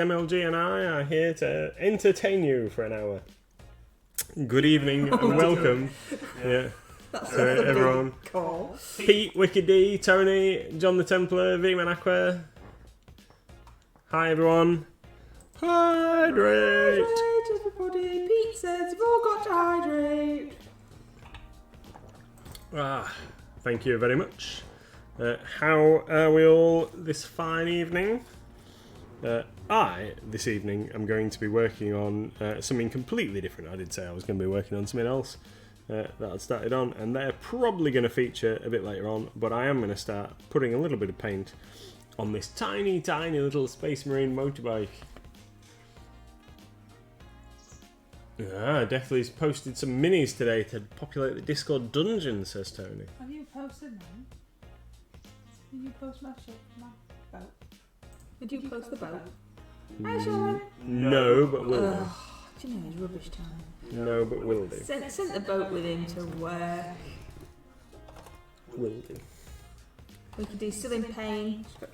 MLG and I are here to entertain you for an hour. Good evening and welcome. So everyone. Call. Pete, Wicked D, Tony, John the Templar, V-Man Aqua. Hi everyone. Hydrate. Hydrate, everybody. Pete says you've all got to hydrate. Thank you very much. How are we all this fine evening? This evening, am going to be working on something completely different. I did say I was going to be working on something else that I'd started on, and they're probably going to feature a bit later on, but I am going to start putting a little bit of paint on this tiny, tiny little Space Marine motorbike. Definitely's posted some minis today to populate the Discord dungeon, says Tony. Have you posted mine? Did you post my shit? My boat? Did you post the boat? No, but will do. Do you know it's rubbish time? No, but will do. Sent the boat with him to work. Will do. Wicked D's still in pain. He's got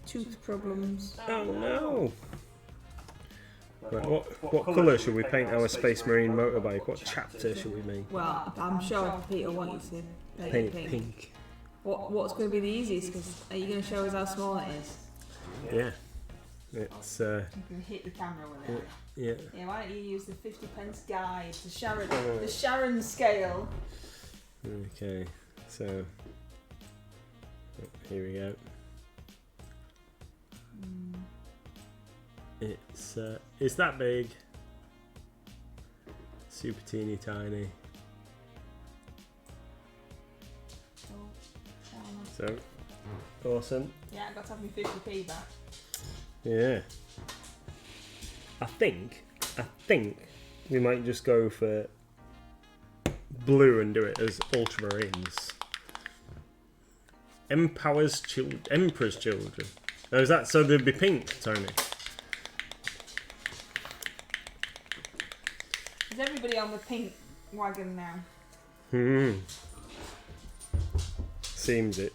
tooth problems. Oh no! Right, what colour should we paint our Space Marine motorbike? What chapter should we make? Well, I'm sure Peter will want you to paint it pink. What's going to be the easiest? Because are you going to show us how small it is? Yeah. It's You can hit the camera with it. yeah. Yeah, why don't you use the 50p guide, the Sharon scale? Okay, so here we go. It's that big. Super teeny tiny. So awesome. Yeah, I got to have my 50p back. Yeah. I think we might just go for blue and do it as Ultramarines. Emperor's children. Oh, is that so? They'd be pink, Tony. Is everybody on the pink wagon now? Seems it.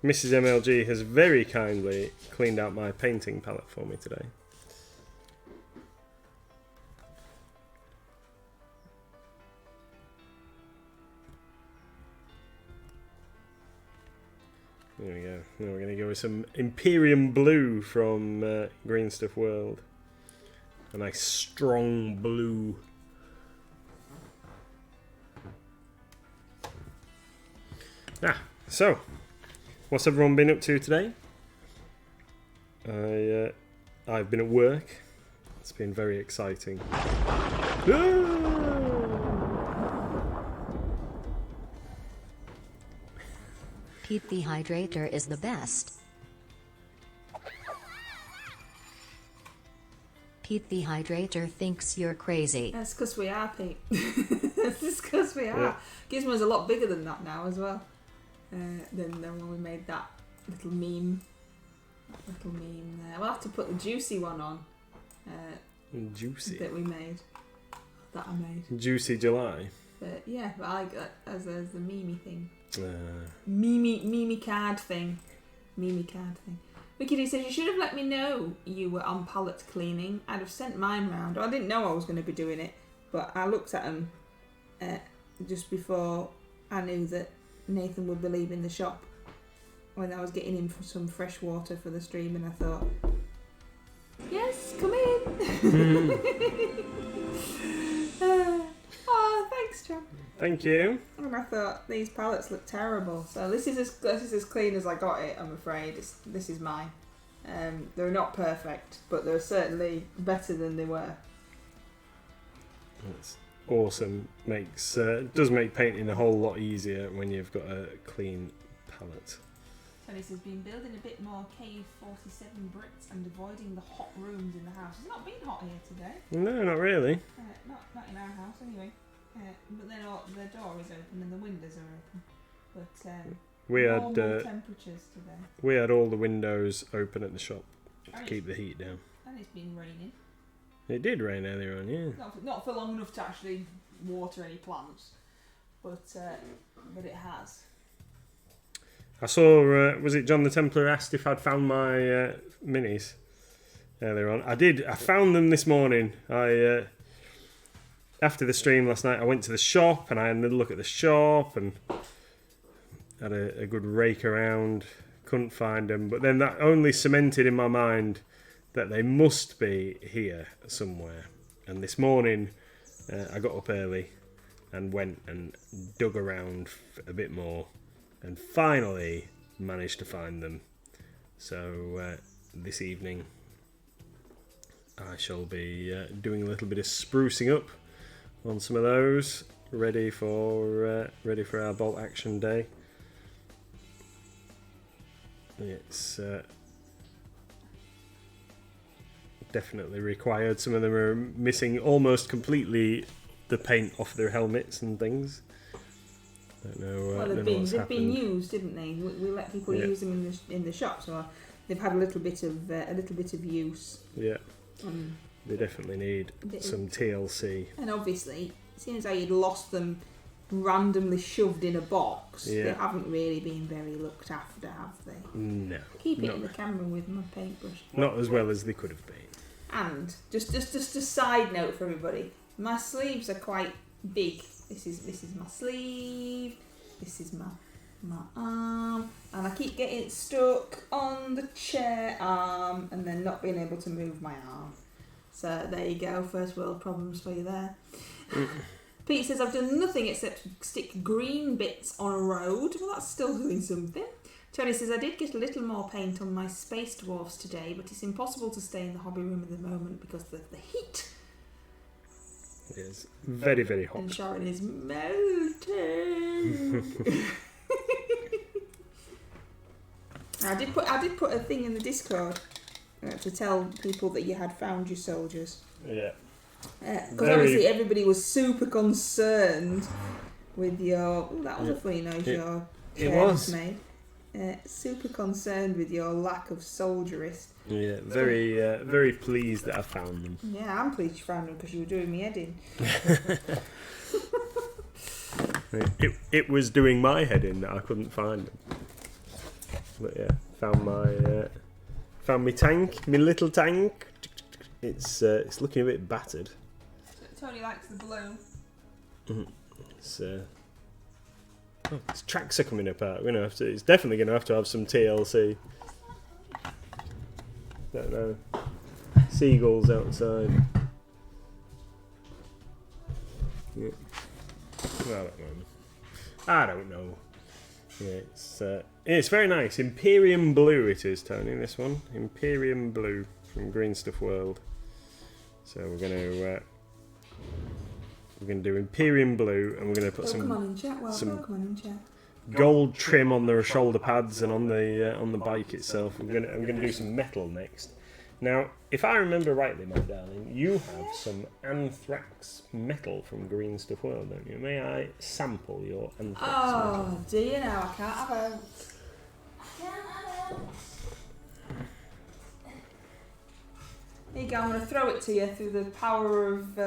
Mrs MLG has very kindly cleaned out my painting palette for me today. There we go. Now we're going to go with some Imperium Blue from Green Stuff World. A nice strong blue. So, what's everyone been up to today? I've been at work. It's been very exciting. Pete the Hydrator is the best. Pete the Hydrator thinks you're crazy. That's because we are, Pete. That's because we are. Yeah. Gizmo's a lot bigger than that now as well. Than when we made that little meme. There. We'll have to put the juicy one on. Juicy. That we made. That I made. Juicy July. But yeah, but I like that as the meme thing. Meme card thing. Wicked D says, you should have let me know you were on pallet cleaning. I'd have sent mine round. I didn't know I was going to be doing it, but I looked at them just before I knew that Nathan would be leaving the shop when I was getting him some fresh water for the stream, and I thought, yes, come in. Oh, thanks, John. Thank you. And I thought these pallets look terrible. So this is as clean as I got it. I'm afraid this is mine. They're not perfect, but they're certainly better than they were. That's awesome. Does make painting a whole lot easier when you've got a clean palette. So this has been building a bit more K47 bricks and avoiding the hot rooms in the house. It's not been hot here today. No, not really. Not in our house anyway. But then the door is open and the windows are open. But we had normal temperatures today. We had all the windows open at the shop to keep the heat down. And it's been raining. It did rain earlier on, yeah. Not for long enough to actually water any plants, but it has. I saw, was it John the Templar asked if I'd found my minis? earlier on. I found them this morning. After the stream last night, I went to the shop and I had a look at the shop and had a good rake around. Couldn't find them, but then that only cemented in my mind that they must be here somewhere. And this morning, I got up early and went and dug around a bit more and finally managed to find them. So this evening I shall be doing a little bit of sprucing up on some of those, ready for our bolt action day. It's definitely required. Some of them are missing almost completely the paint off their helmets and things. Don't know. Well, they've been used, didn't they? We let people use them in the shop, so they've had a little bit of use. Yeah, they definitely need some TLC. And obviously, seeing as how you'd lost them randomly shoved in a box, they haven't really been very looked after, have they? No. Keep it in the camera with my paintbrush. Not as well as they could have been. And just a side note for everybody, my sleeves are quite big. This is my sleeve. This is my arm, and I keep getting stuck on the chair arm and then not being able to move my arm. So there you go, first world problems for you there. Pete says, I've done nothing except stick green bits on a road. Well, that's still doing something. Tony says, I did get a little more paint on my space dwarfs today, but it's impossible to stay in the hobby room at the moment because of the heat. It is very, very hot. And Sharon is melting. I did put a thing in the Discord to tell people that you had found your soldiers. Yeah. Because obviously everybody was super concerned with your... that was a funny noise your chair made. Super concerned with your lack of soldierist. Yeah, very pleased that I found them. Yeah, I'm pleased you found them because you were doing me head in. It was doing my head in that I couldn't find them. But yeah, found my tank, my little tank. It's looking a bit battered. Tony likes the blue. Its tracks are coming apart. It's definitely going to have some TLC. Don't know. Seagulls outside. Yeah. Well, I don't know. Yeah, it's very nice. Imperium blue it is, Tony. This one, Imperium blue from Green Stuff World. So we're gonna do Imperium blue, and we're gonna put some gold trim on the shoulder pads and on the bike itself. I'm gonna do some metal next. Now, if I remember rightly, my darling, you have some Anthrax Metal from Green Stuff World, don't you? May I sample your Anthrax Metal? Oh, do you know? I can't have a... Here you go, I'm going to throw it to you through the power of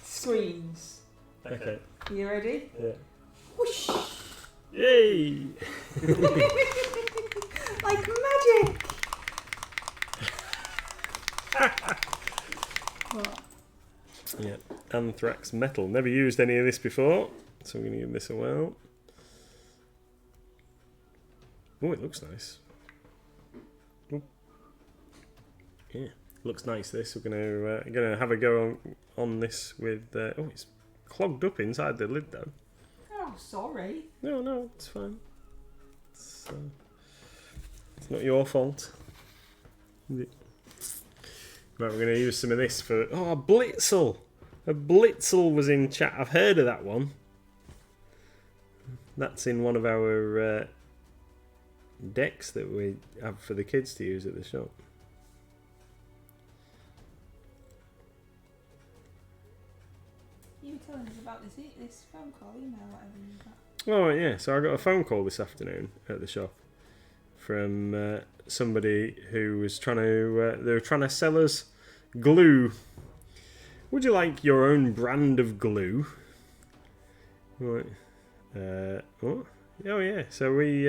screens. Okay. You ready? Yeah. Whoosh! Yay! Like magic! What? Yeah, Anthrax Metal. Never used any of this before, so I'm going to give this a whirl. Oh, it looks nice. Ooh. Yeah, looks nice. This we're going to have a go on this with. Oh, it's clogged up inside the lid though. Oh, sorry. No, it's fine. It's not your fault. Is it? Right, we're going to use some of this for... Oh, a Blitzel! A Blitzel was in chat. I've heard of that one. That's in one of our decks that we have for the kids to use at the shop. You were telling us about this phone call, email, whatever you got. Oh, yeah. So I got a phone call this afternoon at the shop from somebody who was trying to... they were trying to sell us glue. Would you like your own brand of glue? Right. Oh yeah. So we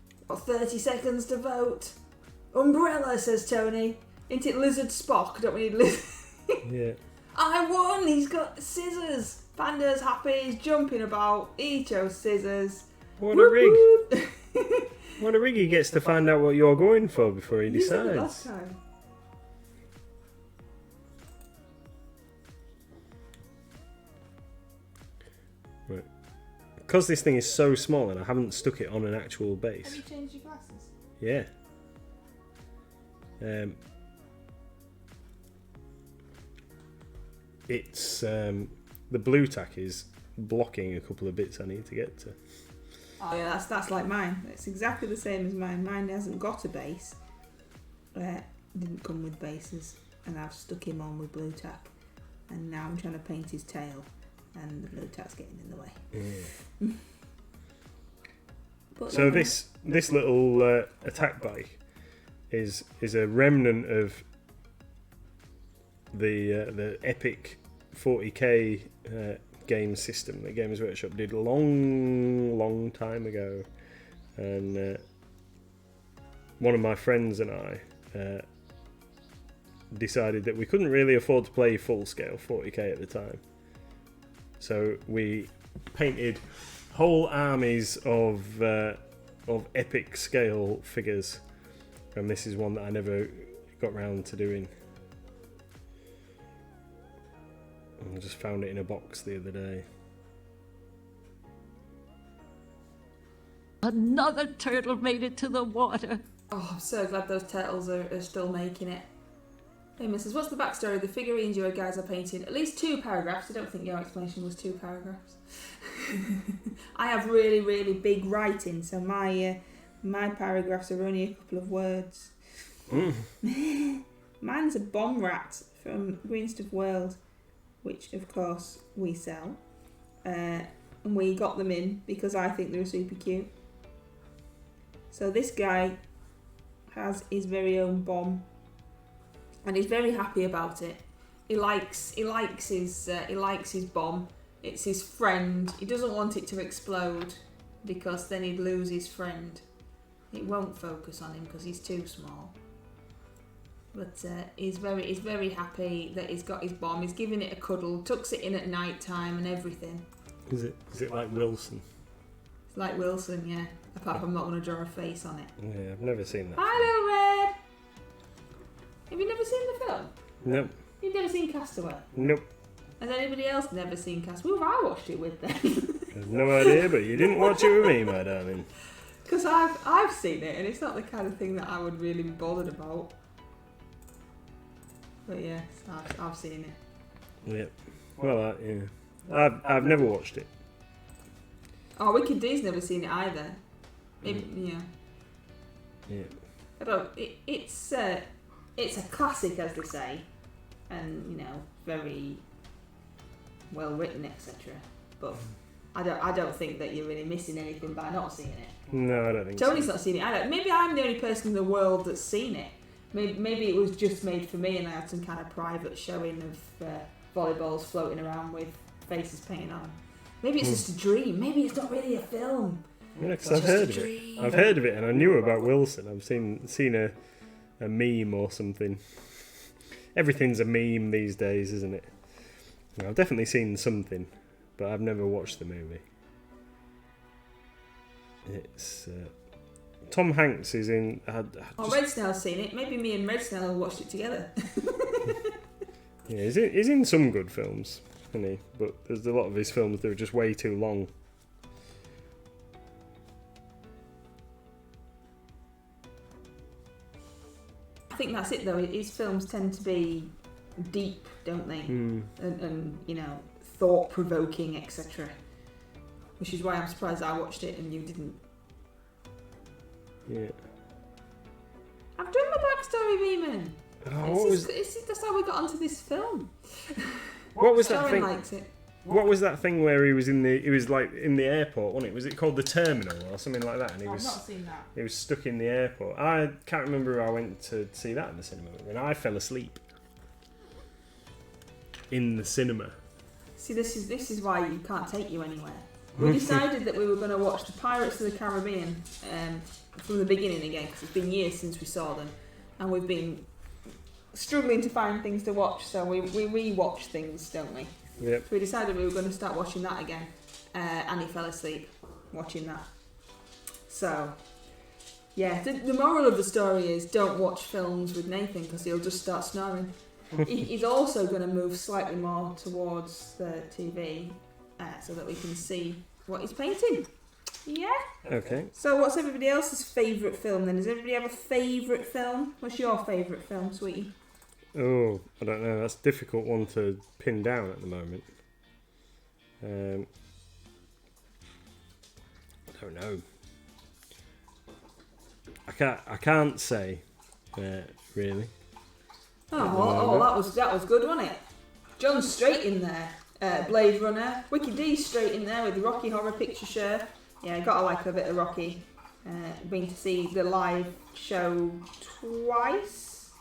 Got 30 seconds to vote. Umbrella, says Tony. Ain't it Lizard Spock? Don't we need Lizard? Yeah. I won! He's got scissors. Panda's happy. He's jumping about. He chose scissors. What a rig. Whoop. What a rig. He gets to find out what you're going for before he You said it decides. last time. Right. Because this thing is so small and I haven't stuck it on an actual Have base. you changed your glasses? Yeah. It's the blue tack is blocking a couple of bits I need to get to. Oh yeah, that's like mine. It's exactly the same as mine. Mine hasn't got a base. Didn't come with bases, and I've stuck him on with blue tack. And now I'm trying to paint his tail, and the blue tack's getting in the way. Yeah. But So this little attack bike is a remnant of the epic 40k game system that Games Workshop did a long time ago, and one of my friends and I decided that we couldn't really afford to play full scale 40k at the time, so we painted whole armies of epic scale figures, and this is one that I never got round to doing. I just found it in a box the other day. Another turtle made it to the water. Oh, I'm so glad those turtles are still making it. Hey, Mrs. What's the backstory of the figurines your guys are painting? At least 2 paragraphs. I don't think your explanation was 2 paragraphs. I have really big writing, so my paragraphs are only a couple of words. Mine's a bomb rat from Green Stuff World, which of course we sell. And we got them in because I think they're super cute. So this guy has his very own bomb, and he's very happy about it. He likes his bomb. It's his friend. He doesn't want it to explode because then he'd lose his friend. It won't focus on him because he's too small. But he's very happy that he's got his bomb. He's giving it a cuddle, tucks it in at night time and everything. Is it like Wilson? It's like Wilson, yeah. Apart from I'm not going to draw a face on it. Yeah, I've never seen that. Hi, little red. Have you never seen the film? Nope. You've never seen Castaway? Nope. Has anybody else never seen Castaway? Who have I watched it with then? I've no idea, but you didn't watch it with me, my darling. Because I've seen it, and it's not the kind of thing that I would really be bothered about. But yes, I've seen it. Yep. Well, yeah. I've never watched it. Oh, Wicked D's never seen it either. Yeah. Yeah. I don't. It's a classic, as they say, and very well written, etc. But I don't think that you're really missing anything by not seeing it. No, I don't think Tony's so. not seen it either. Maybe I'm the only person in the world that's seen it. Maybe it was just made for me, and I had some kind of private showing of volleyballs floating around with faces painted on. Maybe it's just a dream. Maybe it's not really a film. Yeah, 'cause I've heard of it. I've heard of it, and I knew about Wilson. I've seen a meme or something. Everything's a meme these days, isn't it? Well, I've definitely seen something, but I've never watched the movie. It's Tom Hanks is in. Red Snail's seen it. Maybe me and Red Snail watched it together. Yeah, he's in some good films, isn't he? But there's a lot of his films that are just way too long. I think that's it though. His films tend to be deep, don't they? And thought-provoking, etc. Which is why I'm surprised I watched it and you didn't. Yeah. I've done my backstory, Veeman. Oh, That's how we got onto this film. what was that Sharon thing? likes it. What was that thing where he was in the airport, wasn't it? Was it called the Terminal or something like that? And he I've was not seen that. he was stuck in the airport. I can't remember who I went to see that in the cinema with, and I fell asleep in the cinema. See, this is why you can't take you anywhere. We decided that we were going to watch the Pirates of the Caribbean from the beginning again, because it's been years since we saw them, and we've been struggling to find things to watch, so we re-watch things, don't we? Yep. So we decided we were going to start watching that again. Annie fell asleep watching that. So, yeah, the moral of the story is don't watch films with Nathan because he'll just start snoring. He's also going to move slightly more towards the TV so that we can see what he's painting. Yeah. Okay. So what's everybody else's favourite film then? Does everybody have a favourite film? What's your favourite film, sweetie? Oh, I don't know. That's a difficult one to pin down at the moment. I don't know. I can't say really. That was good, wasn't it? John's straight in there. Blade Runner. Wiki D's straight in there with the Rocky Horror Picture Show. Yeah, gotta like a bit of Rocky. Been to see the live show twice.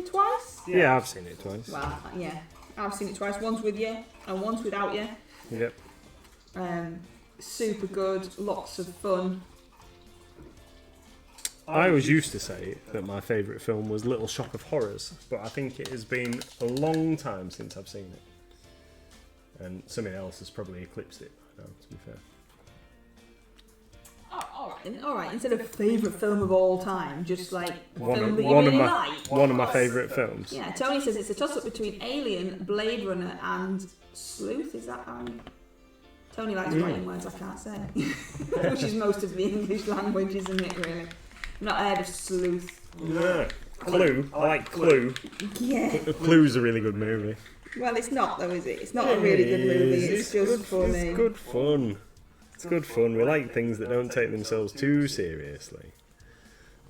Twice? Yeah, I've seen it twice. Well, yeah, I've seen it twice. Once with you and once without you. Yep. Super good. Lots of fun. I always used to say that my favourite film was Little Shop of Horrors, but I think it has been a long time since I've seen it. And something else has probably eclipsed it by now, to be fair. Oh, alright. Instead of favourite film of all time, just like One film of that you really my like. one of my favourite films. Yeah, Tony says it's a toss-up between Alien, Blade Runner and Sleuth. Is that how Tony likes writing words I can't say. Which is most of the English language, isn't it, really? I've not heard of Sleuth. Yeah. Clue. I like Clue. Yeah. Clue's a really good movie. Well, it's not though, is it? It's not a really good movie. It's just funny. It's good fun. It's good fun. We like things that don't take themselves too seriously.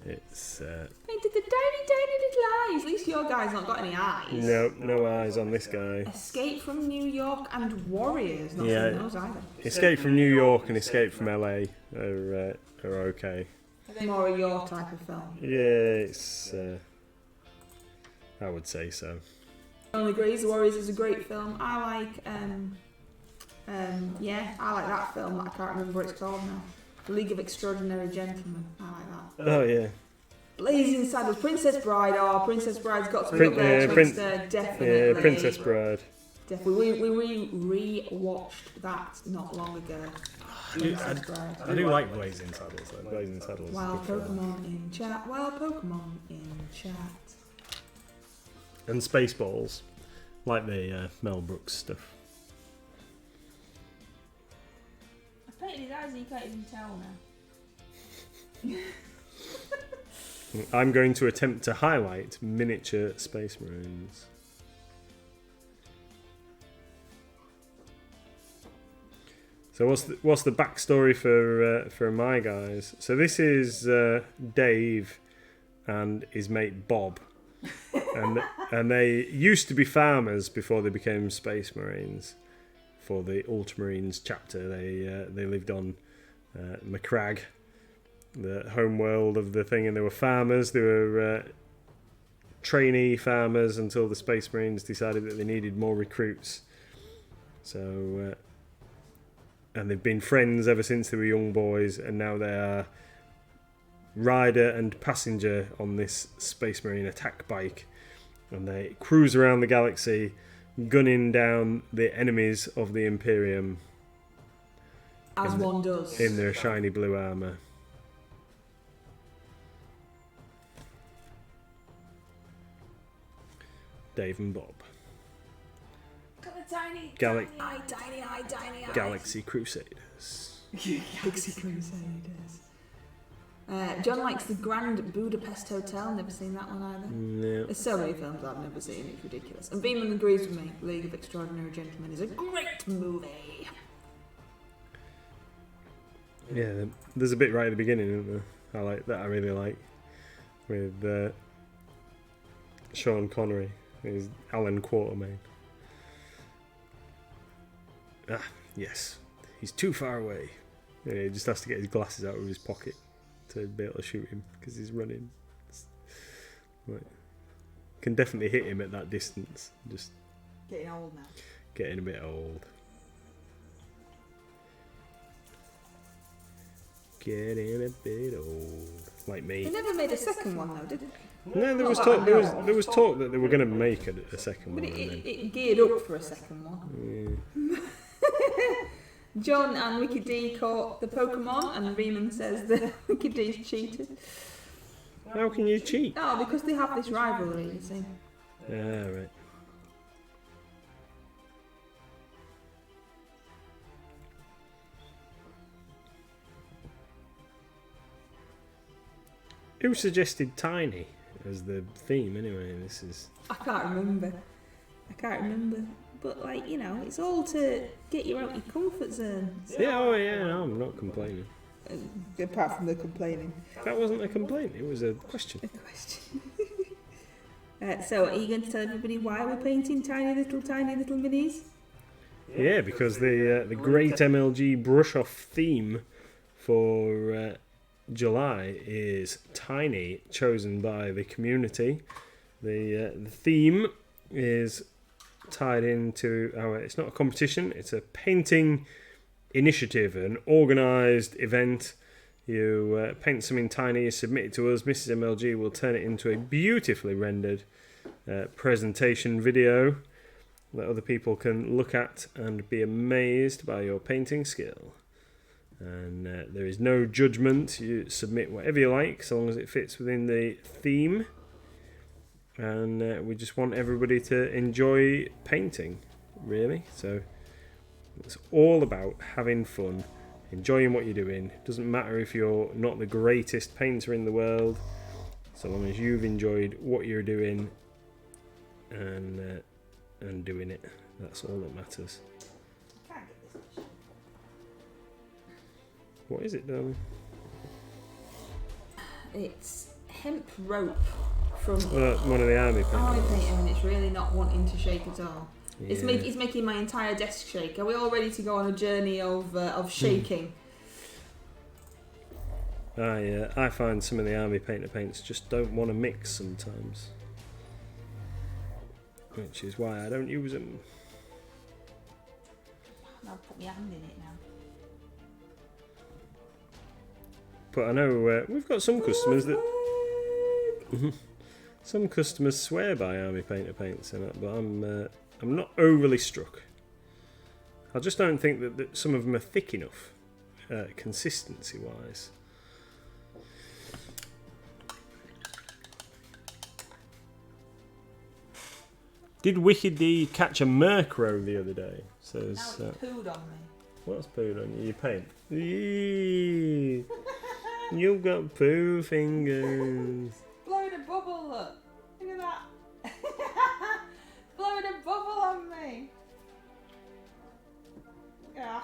It's Painted the tiny little eyes. At least your guy's not got any eyes. no eyes on this guy. Escape from New York and Warriors. Not seen those either. Escape from New York and Escape from LA are okay. More of your type of film. Yeah, it's. I would say so. John agrees. The Warriors is a great film. I like. I like that film. I can't remember what it's called now. The League of Extraordinary Gentlemen. I like that. Oh yeah. Blazing Saddles, Princess Bride. Oh, Princess Bride's got to be up there. Definitely. Yeah, Princess Bride. Definitely. We re-watched that not long ago. I do like Blazing Saddles though. Blazing Saddles. Wild Pokemon in chat. Wild Pokemon in chat. And Spaceballs, like the Mel Brooks stuff. I painted his eyes and you can't even tell now. I'm going to attempt to highlight miniature Space Marines. So what's the backstory for my guys? So this is Dave and his mate Bob, and they used to be farmers before they became Space Marines. For the Ultramarines chapter, they lived on Macragge, the home world of the thing, and they were farmers. They were trainee farmers until the Space Marines decided that they needed more recruits. So. And they've been friends ever since they were young boys, and now they are rider and passenger on this Space Marine attack bike. And they cruise around the galaxy, gunning down the enemies of the Imperium. As one does. In their shiny blue armour. Dave and Bob. Tiny Galaxy Crusaders. Galaxy Crusaders. John likes the Grand Budapest Hotel. Never seen that one either. No. There's so many films I've never seen. It's ridiculous. And Beeman agrees with me. League of Extraordinary Gentlemen is a great movie. Yeah, there's a bit right at the beginning, isn't there? I really like with Sean Connery. He's Alan Quatermain. Ah, yes. He's too far away. Yeah, he just has to get his glasses out of his pocket to be able to shoot him because he's running. Can definitely hit him at that distance. Just getting old now. Getting a bit old. Getting a bit old. Like me. They never made a second one though, did they? No, there was talk that they were going to make a second But one. it geared up for a second one. Yeah. John and Wiki D caught the Pokemon, and Riemann says that Wiki D's cheated. How can you cheat? Oh, because they have this rivalry, you see. Ah, right. Who suggested Tiny as the theme anyway? This is... I can't remember. But, like, you know, it's all to get you out your comfort zone. Yeah, oh yeah, no, I'm not complaining. Apart from the complaining. That wasn't a complaint, it was a question. A question. So, are you going to tell everybody why we're painting tiny little minis? Yeah, because the Great MLG Brush Off theme for July is Tiny, chosen by the community. The theme is tied into it's not a competition, it's a painting initiative, an organised event. You paint something tiny, you submit it to us, Mrs MLG will turn it into a beautifully rendered presentation video that other people can look at and be amazed by your painting skill. And there is no judgment, you submit whatever you like so long as it fits within the theme. And we just want everybody to enjoy painting, really. So it's all about having fun, enjoying what you're doing. It doesn't matter if you're not the greatest painter in the world, so long as you've enjoyed what you're doing and doing it. That's all that matters. What is it, darling? It's hemp rope from One of the army paintings. painting, and it's really not wanting to shake at all. Yeah. It's making my entire desk shake. Are we all ready to go on a journey of shaking? I find some of the army painter paints just don't want to mix sometimes, which is why I don't use them. I'll put my hand in it now. But I know we've got some customers that some customers swear by army painter paints, and that, but I'm not overly struck. I just don't think that some of them are thick enough, consistency wise. Did Wicked D catch a Murkrow the other day? Says, Now it's pooed on me. what's pooed on you? You paint. Eee. You've got poo fingers. Blowing a bubble, look. Look at that. Blowing a bubble on me. Yeah.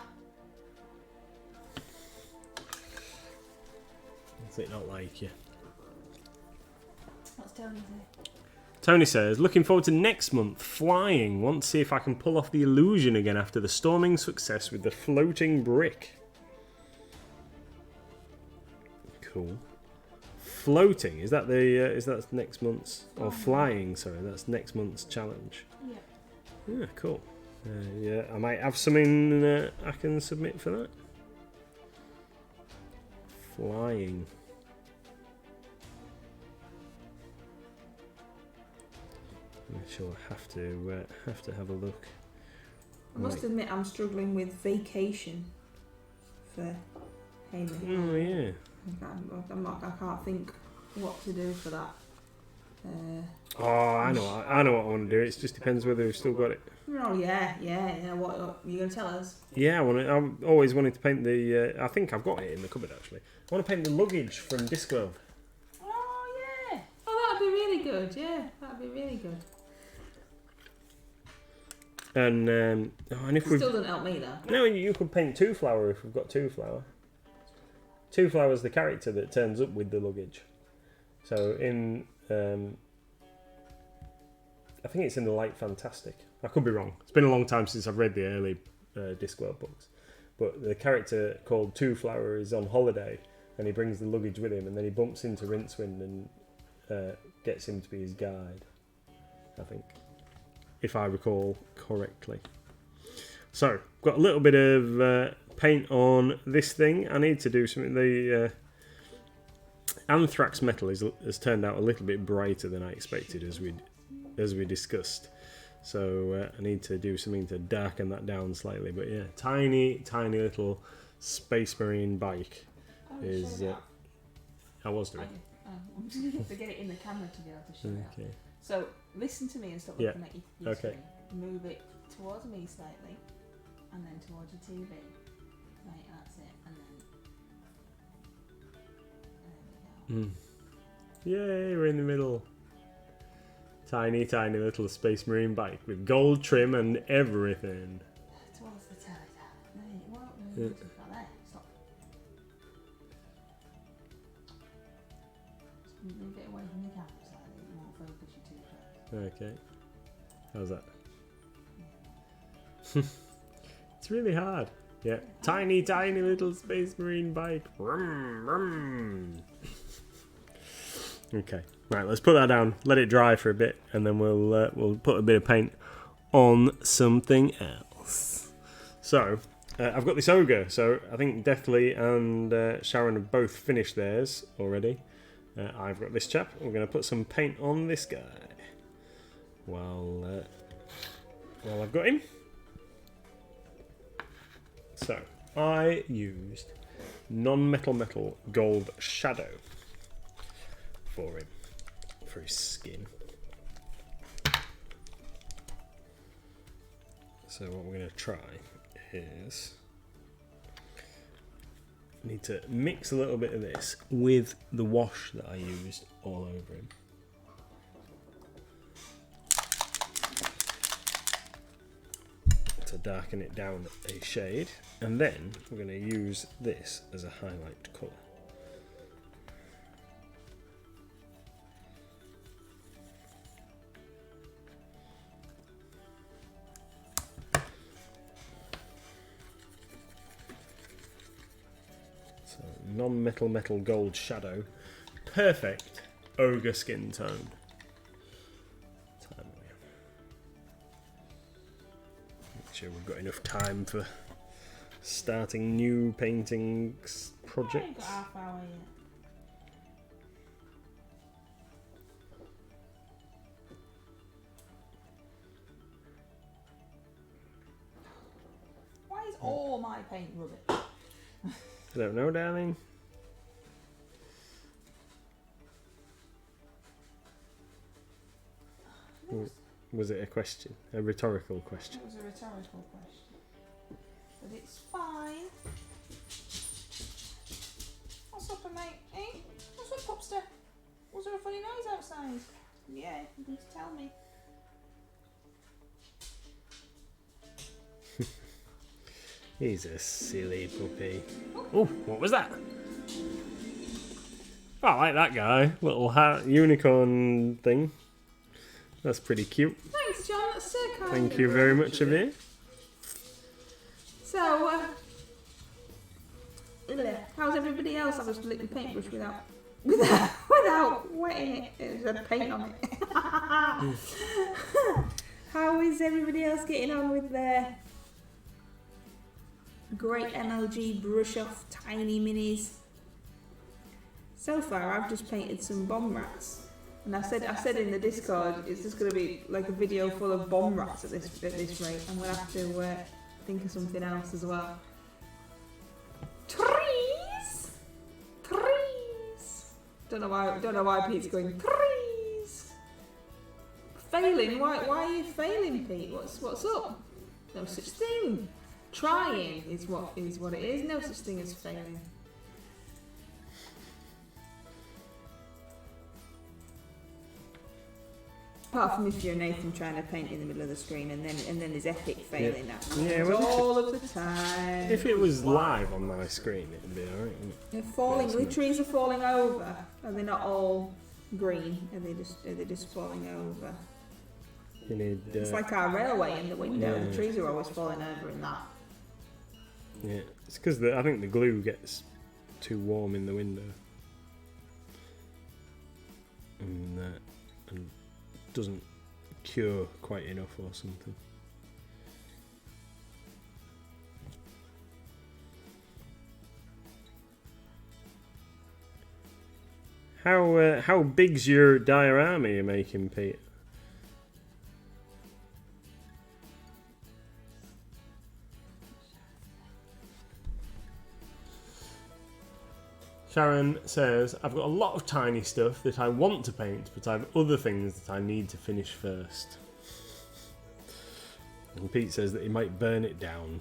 Does it not like you? What's Tony say? Tony says, looking forward to next month, flying. Want to see if I can pull off the illusion again after the storming success with the floating brick. Cool. Floating, is that next month's, or flying, sorry, that's next month's challenge. Yeah. Yeah, cool. Yeah, I might have something I can submit for that. Flying. I shall have to have a look. I must admit, I'm struggling with vacation for Haley. Oh yeah. I can't think what to do for that. Oh, I know what I want to do. It just depends whether we've still got it. Oh yeah. What are you going to tell us? Yeah, I'm always wanting to paint the. I think I've got it in the cupboard actually. I want to paint the luggage from Discworld. Oh yeah. Oh, that'd be really good. Yeah, that'd be really good. And if we Still doesn't help me though. no, you could paint Two Flower if we've got Two Flower. Two Flower's the character that turns up with the luggage. So in I think it's in the Light Fantastic. I could be wrong. It's been a long time since I've read the early Discworld books. But the character called Two Flower is on holiday and he brings the luggage with him and then he bumps into Rincewind and gets him to be his guide, I think, if I recall correctly. So, got a little bit of paint on this thing. I need to do something. The Anthrax Metal has turned out a little bit brighter than I expected, as we discussed. So I need to do something to darken that down slightly. But yeah, tiny little Space Marine bike is. I was doing. I'm just going to have to get it in the camera to be able to show you. Okay. So listen to me and stop looking at your Okay. screen. Move it towards me slightly, and then towards your TV. Right, that's it. And then there we go. Yay, we're in the middle. Tiny little Space Marine bike with gold trim and everything. Towards the telly. No, it won't move Yeah. too far. There, stop. Just move it away from the camera slightly. It won't focus you too close. Okay. How's that? It's really hard. Yeah. Tiny little Space Marine bike. Vroom, vroom. Okay. Right, let's put that down. Let it dry for a bit, and then we'll put a bit of paint on something else. So, I've got this ogre. So I think Deathly and Sharon have both finished theirs already. I've got this chap. We're going to put some paint on this guy. While I've got him. So, I used non-metal gold shadow for him, for his skin. So what we're going to try is, I need to mix a little bit of this with the wash that I used all over him. To darken it down a shade, and then we're going to use this as a highlight colour. So non-metal gold shadow, perfect ogre skin tone. Sure we've got enough time for starting new paintings projects. I've got half hour yet. Why is all my paint rubbish? I don't know, darling. Was it a question? A rhetorical question? It was a rhetorical question. But it's fine. What's up, mate? Eh? What's up, Popster? Was there a funny noise outside? Yeah, you can tell me. He's a silly puppy. Oh, what was that? Oh, I like that guy. Little hat, unicorn thing. That's pretty cute. Thanks, John. That's so kind. Thank you very much, Amir. So, how's everybody else? I just lit the paintbrush without wetting it. It had paint on it. How is everybody else getting on with their Great MLG Brush Off Tiny Minis? So far, I've just painted some bomb rats. And I said in the Discord, it's just going to be like a video full of bomb rats at this rate. I'm going to have to think of something else as well. Trees! Don't know why Pete's going, trees! Failing? Why are you failing, Pete? What's up? No such thing. Trying is what it is. No such thing as failing. Apart from if you're Nathan trying to paint in the middle of the screen and then there's epic failing that all of the time. If it was live on my screen, it'd be alright. They're falling. The trees are falling over. Are they not all green? Are they just falling over? You need, it's like our railway in the window. Yeah. The trees are always falling over in that. Yeah, it's because I think the glue gets too warm in the window. And doesn't cure quite enough or something. How big's your diorama you're making, Pete? Sharon says, I've got a lot of tiny stuff that I want to paint, but I have other things that I need to finish first. And Pete says that he might burn it down.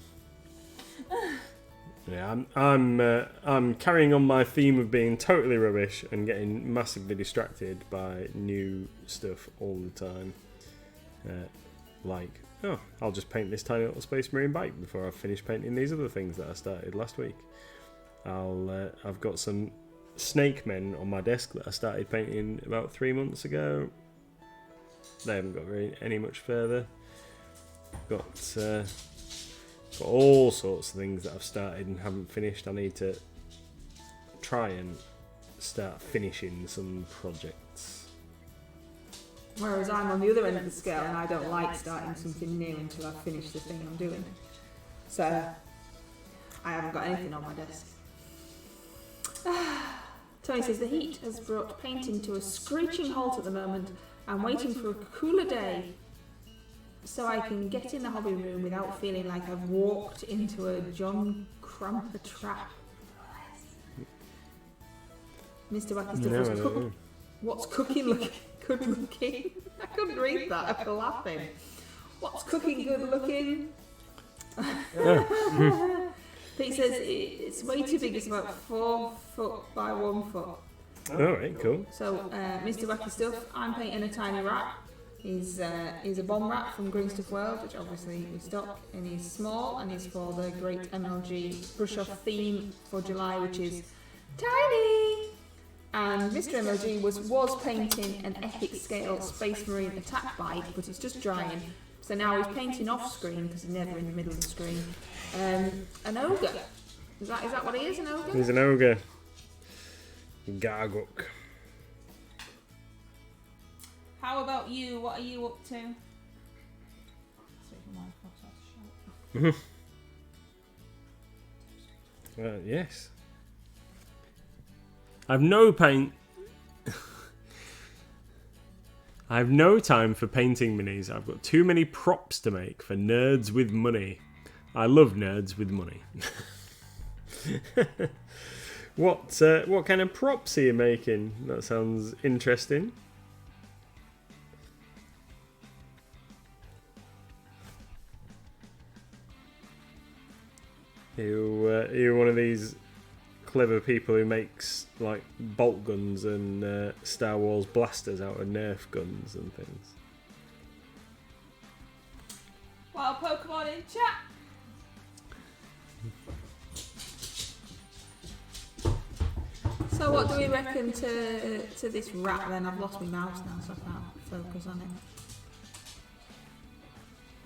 Yeah, I'm carrying on my theme of being totally rubbish and getting massively distracted by new stuff all the time. Like, oh, I'll just paint this tiny little Space Marine bike before I finish painting these other things that I started last week. I've got some snake men on my desk that I started painting about 3 months ago. They haven't got any much further. Got all sorts of things that I've started and haven't finished. I need to try and start finishing some projects. Whereas I'm on the other end of the scale and I don't like starting something new until I've finished the thing I'm doing. So I haven't got anything on my desk. Tony says the heat has brought painting to a screeching halt at the moment. I'm waiting for a cooler day so I can get in the hobby room without feeling like I've walked into a John Cramper trap. Mr. Wacky what's cooking looking good looking? I couldn't read that after laughing. What's cooking good looking? Pete says it's way too big. It's about 4 foot by 1 foot. Alright, cool. So, Mr. Wacky Stuff, I'm painting a tiny rat. He's a bomb rat from Green Stuff World, which obviously we stock, and he's small, and he's for the Great MLG Brush Off theme for July, which is tiny. And Mr. MLG was painting an epic scale Space Marine attack bike, but it's just drying. So now he's painting off screen because he's never in the middle of the screen. An ogre. Is that what he is? An ogre? He's an ogre. Garguk. How about you? What are you up to? Yes. I've no paint. I have no time for painting minis. I've got too many props to make for nerds with money. I love nerds with money. What kind of props are you making? That sounds interesting. You're one of these clever people who makes like bolt guns and Star Wars blasters out of Nerf guns and things. Wild Pokemon in chat. So what do we reckon to this rat then? I've lost my mouse now, so I can't focus on it.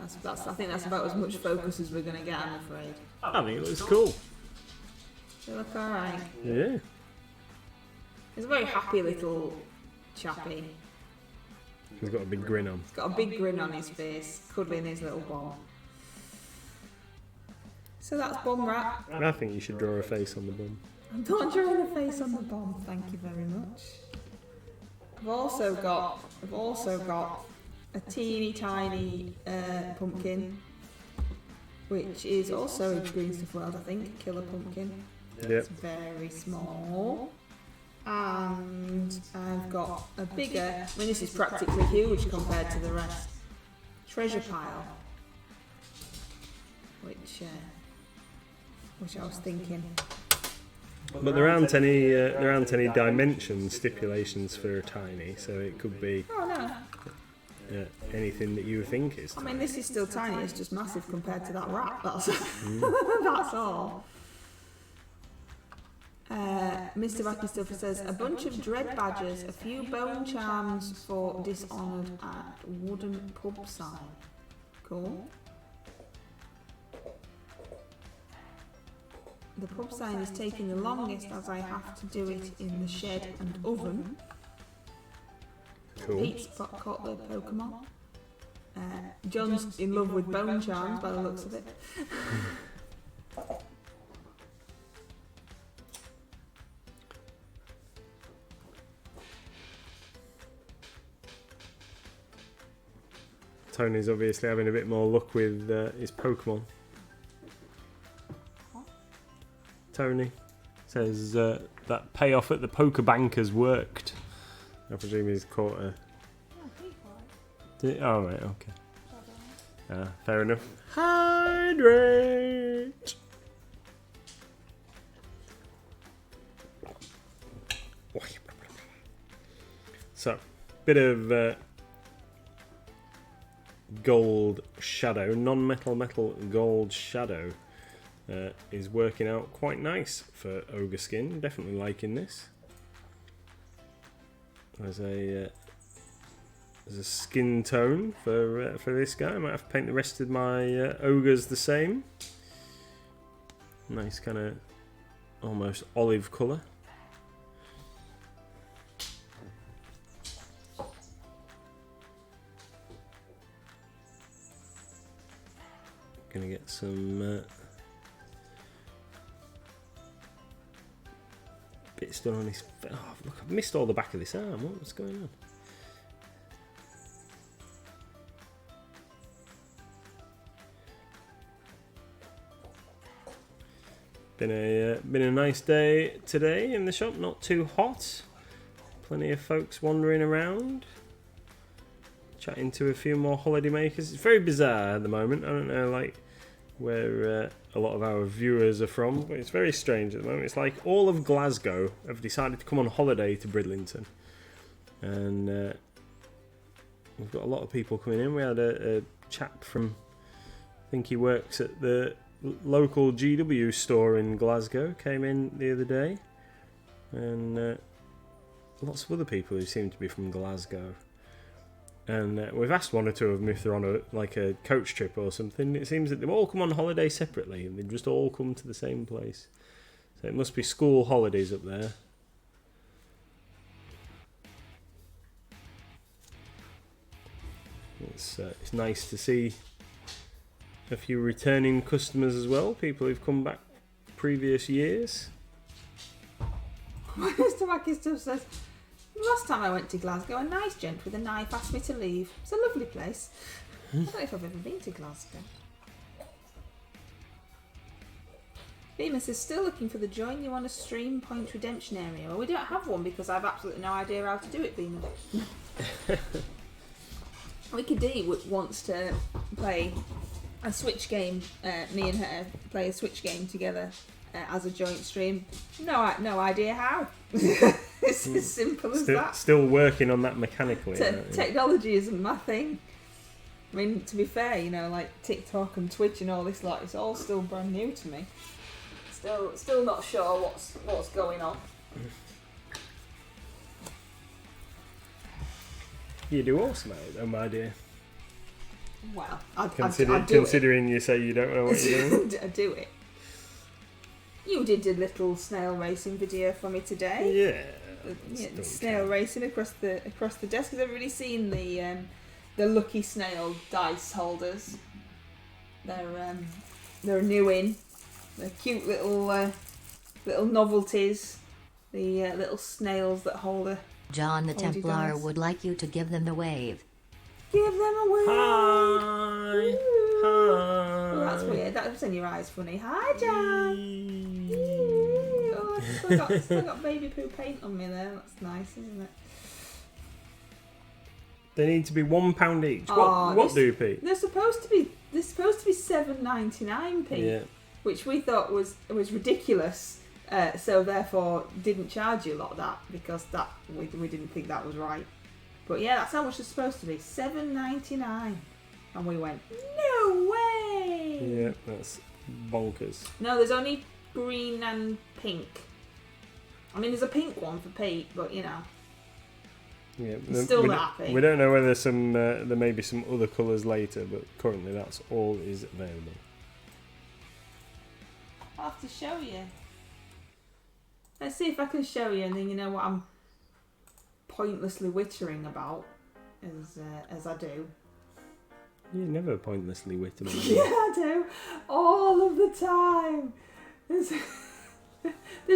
I think that's about as much focus as we're going to get, I'm afraid. I think it looks cool. They look alright. Yeah. He's a very happy little chappy. He's got a big grin on. He's got a big grin on his face, cuddling his little bomb. So that's Bum Rat. I think you should draw a face on the bum. I'm not drawing a face on the bomb, thank you very much. I've also got a teeny tiny pumpkin, which is also in Green Stuff World, I think, Killer Pumpkin. Yep. It's very small. And I've got a bigger, I mean this is practically huge compared to the rest, treasure pile, which I was thinking. But there aren't any dimension stipulations for tiny, so it could be anything that you think is tiny. I mean, this is still tiny, it's just massive compared to that rat, that's that's all. Mr. Wacky Stuff says, a bunch of dread badges, a few bone charms for Dishonoured at wooden pub sign. Cool. The pub sign is taking the longest as I have to do it in the shed and oven. Cool. Pete's caught the Pokemon. John's in love with bone charms by the looks of it. Tony's obviously having a bit more luck with his Pokemon. What? Tony says that payoff at the poker bank has worked. I presume he's caught a... Oh, right, okay. Fair enough. Hydrate! So, bit of gold shadow, non-metal metal gold shadow is working out quite nice for ogre skin. Definitely liking this. There's a skin tone for this guy. I might have to paint the rest of my ogres the same. Nice kind of almost olive colour. Gonna get some bits done on his. Oh, look! I've missed all the back of this arm. What's going on? Been a nice day today in the shop. Not too hot. Plenty of folks wandering around. Chatting to a few more holiday makers. It's very bizarre at the moment. I don't know, like, where a lot of our viewers are from, but it's very strange at the moment. It's like all of Glasgow have decided to come on holiday to Bridlington, and we've got a lot of people coming in. We had a chap from, I think he works at the local GW store in Glasgow, came in the other day, and lots of other people who seem to be from Glasgow. And we've asked one or two of them if they're on a coach trip or something. It seems that they've all come on holiday separately and they just all come to the same place. So it must be school holidays up there. It's nice to see a few returning customers as well. People who've come back previous years. Mr. Wacky Stuff says, last time I went to Glasgow, a nice gent with a knife asked me to leave. It's a lovely place. I don't know if I've ever been to Glasgow. Bemis is still looking for the join you on a stream point redemption area. Well, we don't have one because I've absolutely no idea how to do it, Bemis. Wicked D wants to play a Switch game. Me and her play a Switch game together as a joint stream. No idea how. It's as simple as that. Still working on that mechanically. Technology isn't my thing. I mean, to be fair, you know, like TikTok and Twitch and all this lot, it's all still brand new to me. Still not sure what's going on. You do awesome at it, though, my dear. Well, considering you say you don't know what you're doing. I do it. You did a little snail racing video for me today. Yeah. Snail racing across the desk. Has everybody seen the Lucky Snail dice holders? They're new in. They're cute little novelties. The little snails that hold a. John the Templar dice. would like you to give them the wave. Give them a wave. Hi. Ooh. Hi. Oh, that's weird. That was in your eyes funny. Hi, John. Oh, I still got baby poo paint on me there. That's nice, isn't it? They need to be £1 each. Oh, what do, Pete? They're supposed to be $7.99, Pete. Yeah. Which we thought was ridiculous. So therefore didn't charge you a lot of that because that we didn't think that was right. But yeah, that's how much it's supposed to be. $7.99. And we went, no way! Yeah, that's bonkers. No, there's only green and pink. I mean, there's a pink one for Pete, but you know. Yeah, Still not happy. We don't know whether there may be some other colours later, but currently that's all is available. I'll have to show you. Let's see if I can show you, and then you know what I'm pointlessly wittering about, as I do. You never pointlessly witter. Yeah, I do. All of the time. There's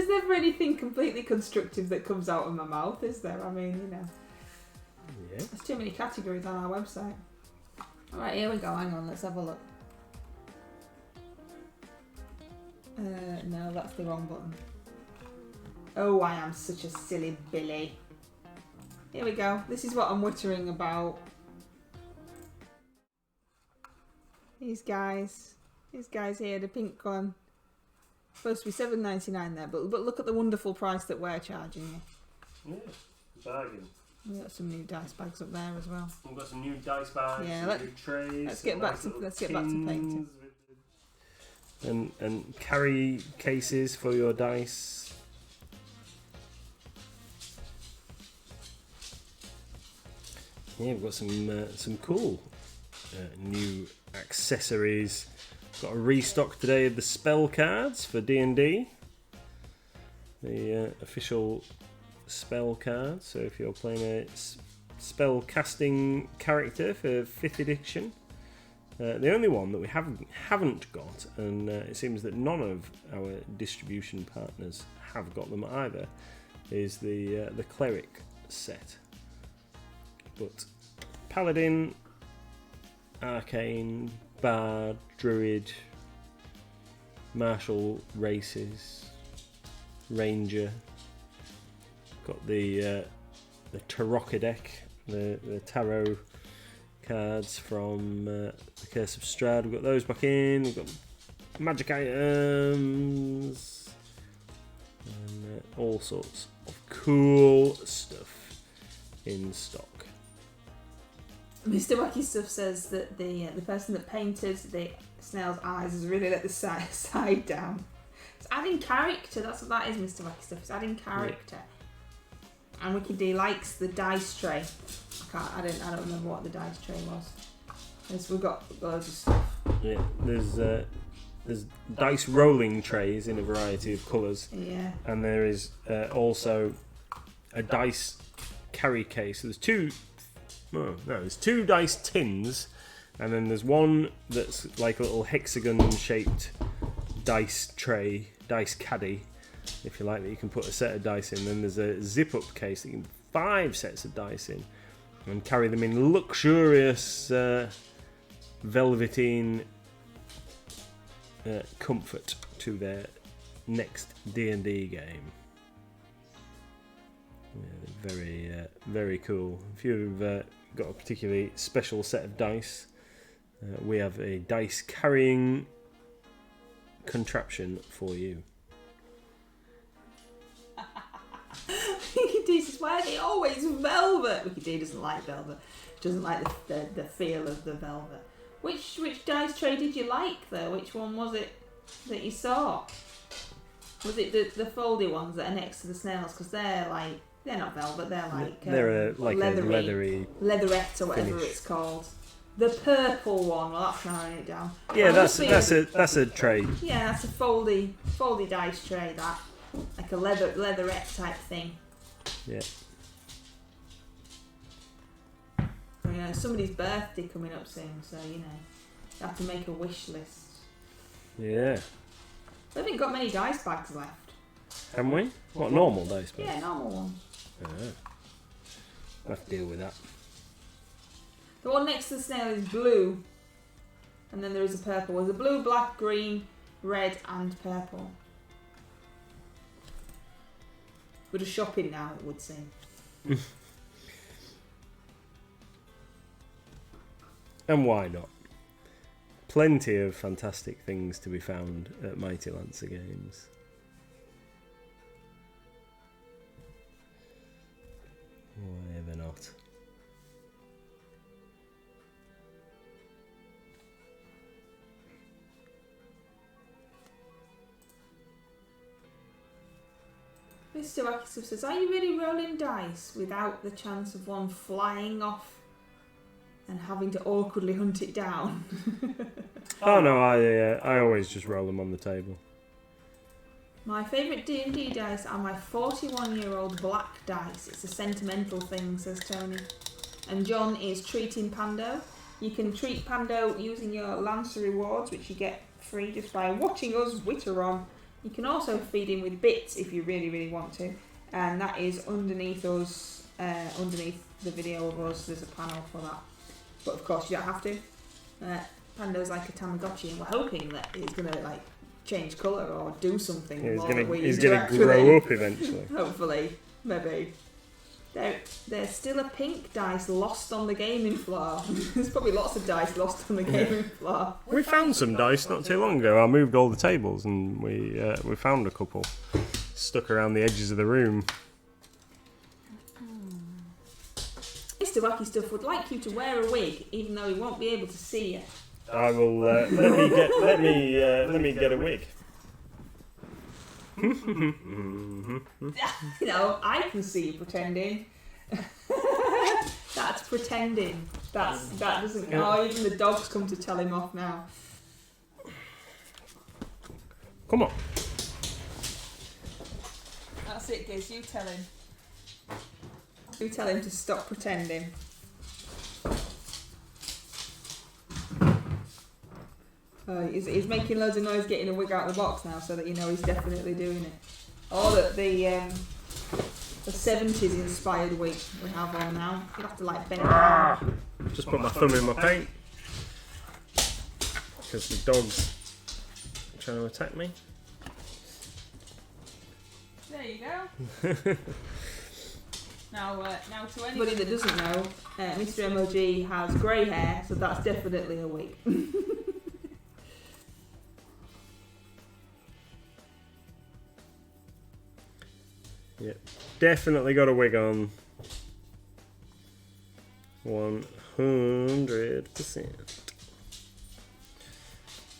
never anything completely constructive that comes out of my mouth, is there? I mean, you know. Yeah. There's too many categories on our website. Alright, here we go. Hang on, let's have a look. No, that's the wrong button. Oh, I am such a silly Billy. Here we go. This is what I'm wittering about. These guys here, the pink one. Supposed to be $7.99 there, but look at the wonderful price that we're charging you. Yeah, bargain. We've got some new dice bags up there as well. We've got some new dice bags, Yeah, some new trays. let's get back to painting. And carry cases for your dice. Yeah, we've got some cool new accessories. Got a restock today of the spell cards for D&D. The official spell cards. So if you're playing a spell casting character for 5th edition, the only one that we haven't got, and it seems that none of our distribution partners have got them either, is the cleric set. But paladin, arcane, bard, druid, martial races, ranger. Got the Tarocca deck, the tarot cards from the Curse of Strahd. We've got those back in. We've got magic items and all sorts of cool stuff in stock. Mr. Wacky Stuff says that the person that painted the snail's eyes has really let the side down. It's adding character. That's what that is, Mr. Wacky Stuff. It's adding character. Yeah. And Wicked D likes the dice tray. I don't remember what the dice tray was. We've got loads of stuff. Yeah, there's dice rolling trays in a variety of colours. Yeah. And there is also a dice carry case. So there's two. There's two dice tins, and then there's one that's like a little hexagon-shaped dice tray, dice caddy, if you like, that you can put a set of dice in. Then there's a zip-up case that you can put 5 sets of dice in, and carry them in luxurious velveteen comfort to their next D&D game. Yeah, very cool. If you've got a particularly special set of dice, we have a dice carrying contraption for you. Wicked D says, why are they always velvet? Wicked D doesn't like velvet. Doesn't like the feel of the velvet. Which dice tray did you like though? Which one was it that you saw? Was it the foldy ones that are next to the snails? Because they're not velvet, they're like they're like a leathery leatherette or whatever finish. it's called. The purple one, well, that's narrowing it down. Yeah, that's a tray. Yeah, that's a foldy dice tray. That like a leatherette type thing. Yeah. You know, somebody's birthday coming up soon, so you know, you have to make a wish list. Yeah. We haven't got many dice bags left. Haven't we? What, normal dice bags? Yeah, normal one. I'll have to deal with that. The one next to the snail is blue, and then there is a purple. There's a blue, black, green, red, and purple. We're just shopping now, it would seem. And why not? Plenty of fantastic things to be found at Mighty Lancer Games. Why ever not? Mr. Wacky says, are you really rolling dice without the chance of one flying off and having to awkwardly hunt it down? Oh no, I always just roll them on the table. My favourite D&D dice are my 41-year-old black dice. It's a sentimental thing, says Tony. And John is treating Pando. You can treat Pando using your Lancer rewards, which you get free just by watching us witter on. You can also feed him with bits if you really, really want to. And that is underneath us, underneath the video of us. There's a panel for that. But of course you don't have to. Pando's like a Tamagotchi, and we're hoping that he's gonna like change colour or do something. Yeah, more he's gonna grow up eventually. Hopefully, maybe. There's still a pink dice lost on the gaming floor. There's probably lots of dice lost on the gaming floor. We found some dice not too long ago. I moved all the tables and we found a couple stuck around the edges of the room. Mr. Wacky Stuff would like you to wear a wig, even though he won't be able to see you. I will let me get a wig. You know, I can see you pretending. That's pretending. That doesn't. Oh, even the dogs come to tell him off now. Come on. That's it, Giz. You tell him. You tell him to stop pretending. He's making loads of noise getting a wig out of the box now, so that you know he's definitely doing it. Or that the 70s inspired wig we have on now. You have to like bend down. Just put my thumb in my paint because the dog's trying to attack me. There you go. Now to anybody that doesn't know, Mr MLG has grey hair, so that's definitely a wig. Yep, definitely got a wig on. 100%.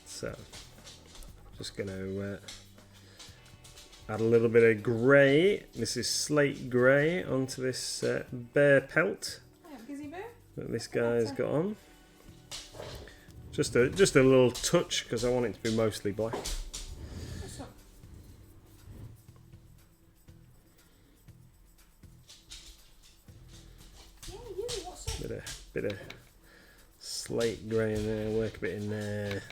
So, just going to add a little bit of grey. This is slate grey onto this bear pelt that this guy's got on. Just a little touch because I want it to be mostly black. Bit of slate grey in there, work a bit in there,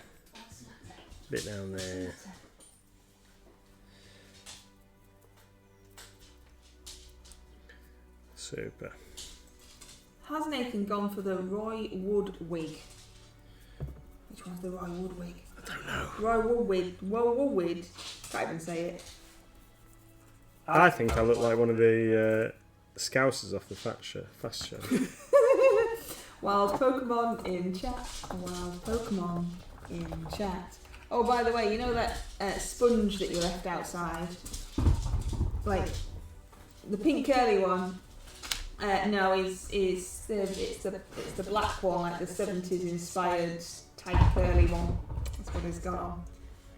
bit down there. Super. Has Nathan gone for the Roy Wood wig? Which one's the Roy Wood wig? I don't know. Roy Wood. Can't even say it. I think I look like one of the Scousers off the Fast Show. Wild Pokemon in chat. Wild Pokemon in chat. Oh, by the way, you know that sponge that you left outside? Like, the pink curly one. No, it's the black one, like the 70s inspired type curly one. That's what it's got on.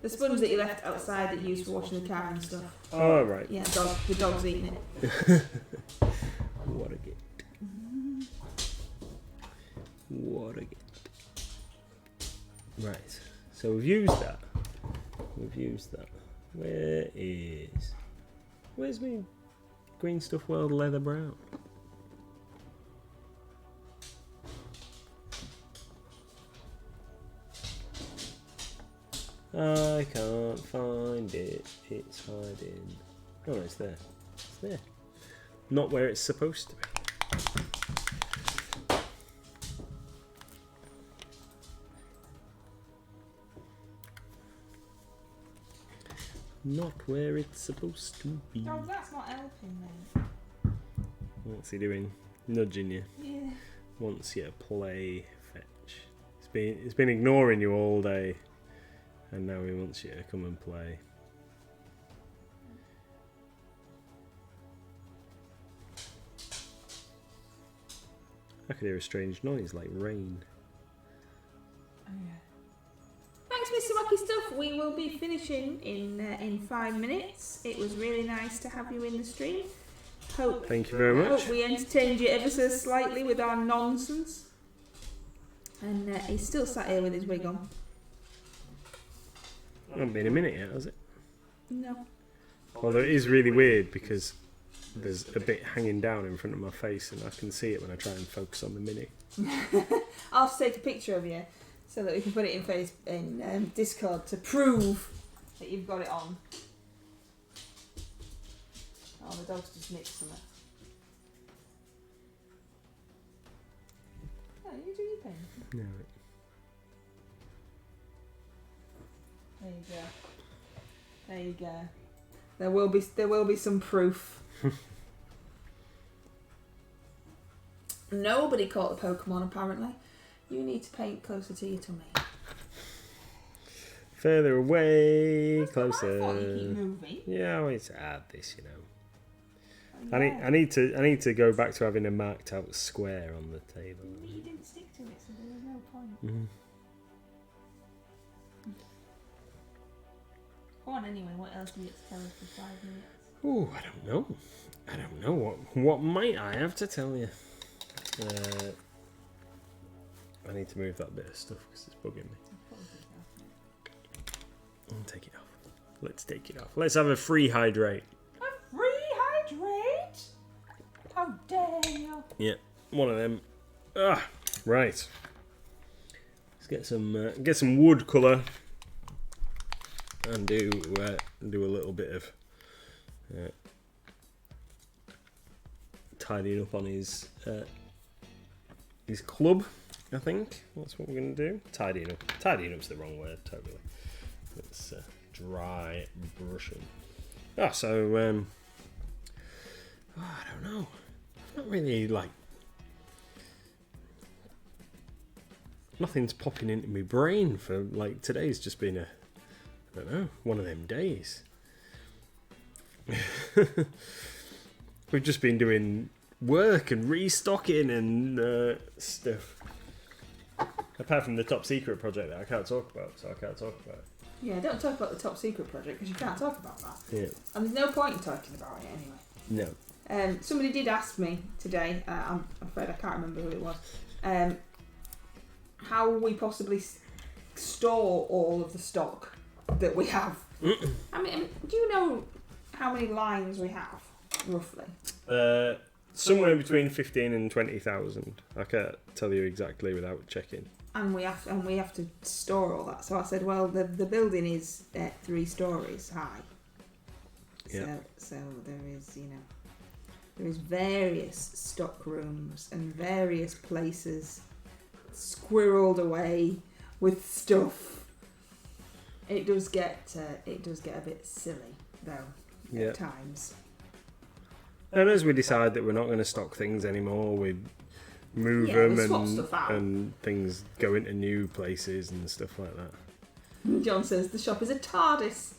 The sponge that you left outside that you used for washing the car and stuff. Oh, right. Yeah, the dog's eating it. What a gift. What a gift. Right, so we've used that. Where's me Green Stuff World Leather Brown? I can't find it. It's hiding. Oh, it's there. It's there. Not where it's supposed to be. Not where it's supposed to be. Oh, that's not helping then. What's he doing? Nudging you. Yeah. Wants you to play fetch. It's been ignoring you all day, and now he wants you to come and play. I could hear a strange noise like rain. Oh yeah. Thanks, Mr. Wacky Stuff. We will be finishing in 5 minutes. It was really nice to have you in the stream. Thank you very much. Hope we entertained you ever so slightly with our nonsense. And he's still sat here with his wig on. Hasn't been a minute yet, has it? No. Although it is really weird because there's a bit hanging down in front of my face and I can see it when I try and focus on the mini. I'll have to take a picture of you so that we can put it in Discord to prove that you've got it on. Oh, the dog's just nicked something. Oh, you do your thing. No. go. There you go. There will be some proof. Nobody caught the Pokemon apparently. You need to paint closer to your tummy. Further away, That's closer. not my fault you keep moving. Yeah, I always add this, you know. Oh, yeah. I need to go back to having a marked out square on the table. You didn't stick to it, so there was no point. Mm. Go on anyway, what else do you get to tell us for 5 minutes? Oh, I don't know. What might I have to tell you? I need to move that bit of stuff because it's bugging me. I'll take it off. Let's take it off. Let's have a free hydrate. A free hydrate? How dare you? Yeah, one of them. Right. Let's get some wood colour and do a little bit of tidying up on his club. I think that's what we're going to do. Tidying up. Tidying up's the wrong word, totally. Let's dry brushing. So I don't know. I've not really nothing's popping into my brain for today's just been one of them days. We've just been doing work and restocking and stuff. Apart from the top secret project that I can't talk about, so I can't talk about it. Yeah, don't talk about the top secret project because you can't talk about that. Yeah. And there's no point in talking about it anyway. No. Somebody did ask me today, I'm afraid I can't remember who it was, how we possibly store all of the stock that we have. I mean, do you know how many lines we have, roughly? Somewhere between 15 and 20,000. I can't tell you exactly without checking. And we have to store all that. So I said, well, the building is 3 stories high. Yeah. So there is various stock rooms and various places squirreled away with stuff. It does get a bit silly though at times. And as we decide that we're not going to stock things anymore, we move them and things go into new places and stuff like that. John says the shop is a TARDIS.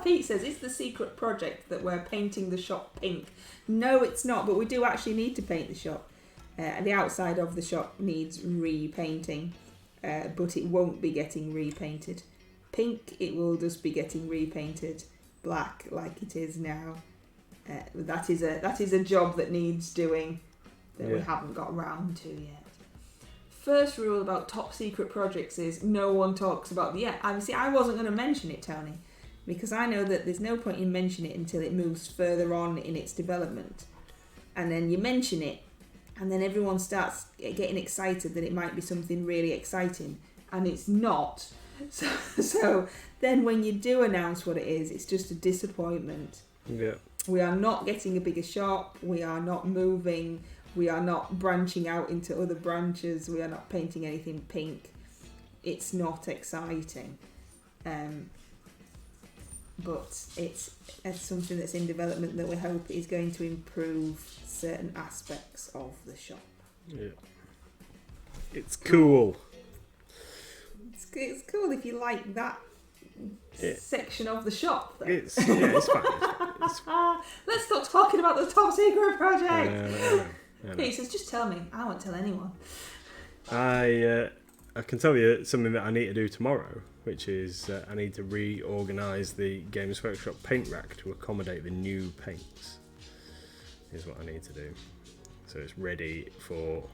Pete says it's the secret project that we're painting the shop pink. No, it's not, but we do actually need to paint the shop. The outside of the shop needs repainting, but it won't be getting repainted. Pink, it will just be getting repainted black like it is now. That is a job that needs doing that we haven't got round to yet. First rule about top secret projects is no one talks about obviously I wasn't going to mention it, Tony, because I know that there's no point in mentioning it until it moves further on in its development, and then you mention it and then everyone starts getting excited that it might be something really exciting, and it's not. So then when you do announce what it is, it's just a disappointment. Yeah. We are not getting a bigger shop. We are not moving. We are not branching out into other branches. We are not painting anything pink. It's not exciting. But it's something that's in development that we hope is going to improve certain aspects of the shop. Yeah. It's cool. It's cool if you like that section of the shop. Though. It's fine. It's fine. Let's stop talking about the top secret project. I know. He says, just tell me. I won't tell anyone. I can tell you something that I need to do tomorrow, which is I need to reorganise the Games Workshop paint rack to accommodate the new paints. Is what I need to do. So it's ready for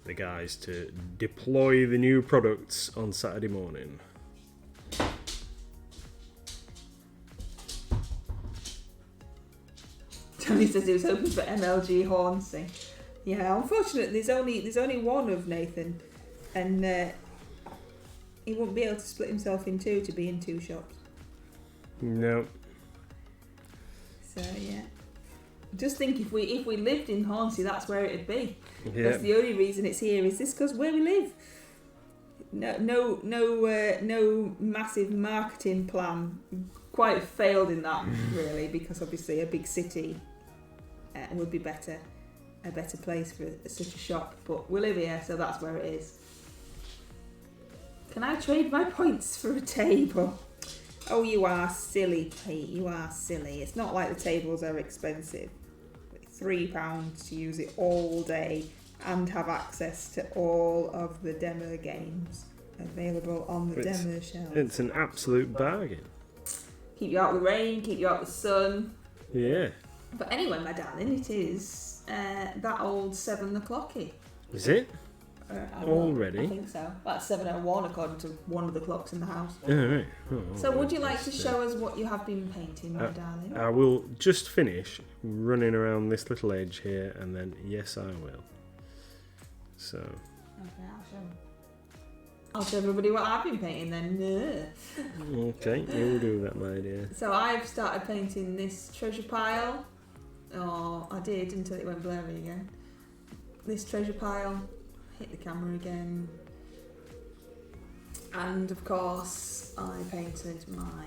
the guys to deploy the new products on Saturday morning. Tony says he was hoping for MLG Hornsey. Yeah, unfortunately, there's only one of Nathan, and he won't be able to split himself in two to be in 2 shops. No. So yeah, just think if we lived in Hornsey, that's where it'd be. Yeah. That's the only reason it's here. Is this because where we live? no massive marketing plan. Quite failed in that really, because obviously a big city would be a better place for such a shop. But we live here, so that's where it is. Can I trade my points for a table? Oh, you are silly, Pete. You are silly. It's not like the tables are expensive. £3 to use it all day and have access to all of the demo games available on the demo shelf. It's an absolute bargain. Keep you out of the rain, keep you out of the sun. Yeah. But anyway, my darling, it is that old 7 o'clocky. Is it? Already? I think so. That's 7:01 according to one of the clocks in the house. Oh, right. So would you like to show us what you have been painting, my darling? I will just finish running around this little edge here, and then yes, I will. So. Okay, I'll show everybody what I've been painting then. Okay, you'll do that, my dear. So I've started painting this treasure pile. Or I did until it went blurry again. This treasure pile. Hit the camera again. And of course I painted my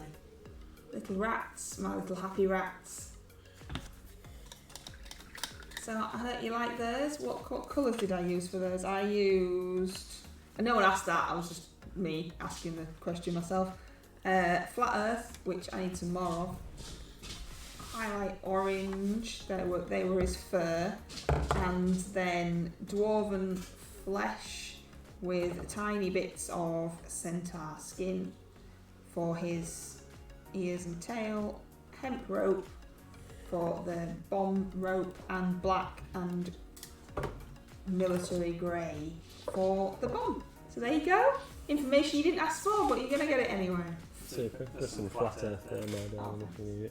little rats, my little happy rats. So I hope you like those. What colours did I use for those? And no one asked that, I was just me asking the question myself. Flat Earth, which I need some more of. Highlight orange, they were his fur. And then Dwarven Flesh with tiny bits of centaur skin for his ears and tail. Hemp rope for the bomb rope, and black and military grey for the bomb. So there you go. Information you didn't ask for, but you're going to get it anyway. Super. There's some flat earth there, my darling, if you need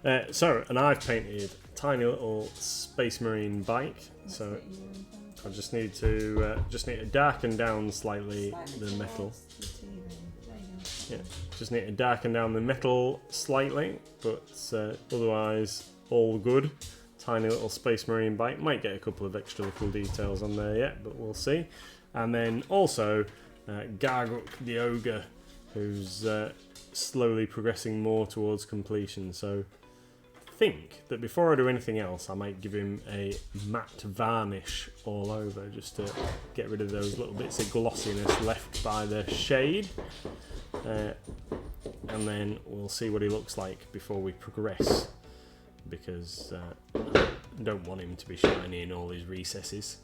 it. And I've painted a tiny little Space Marine bike. So I just need to darken down slightly the metal. Yeah, just need to darken down the metal slightly, but otherwise all good. Tiny little Space Marine bike. Might get a couple of extra little details on there yet, but we'll see. And then also Garguk the Ogre, who's slowly progressing more towards completion. So I think that before I do anything else, I might give him a matte varnish all over, just to get rid of those little bits of glossiness left by the shade. And then we'll see what he looks like before we progress, because I don't want him to be shiny in all his recesses.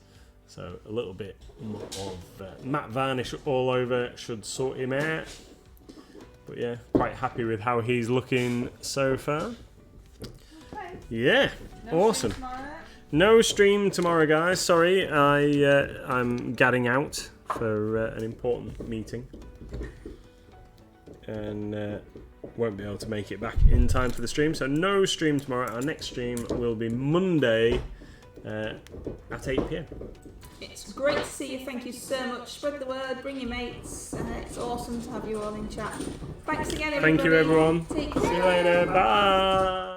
So a little bit of matte varnish all over should sort him out. But yeah, quite happy with how he's looking so far. Okay. Yeah, awesome. No stream tomorrow, guys. Sorry, I'm gadding out for an important meeting, and won't be able to make it back in time for the stream. So no stream tomorrow. Our next stream will be Monday at 8 PM. It's great to see you. Thank you so much. Spread the word. Bring your mates. It's awesome to have you all in chat. Thanks again, everybody. Thank you, everyone. Take care. See you later. Bye.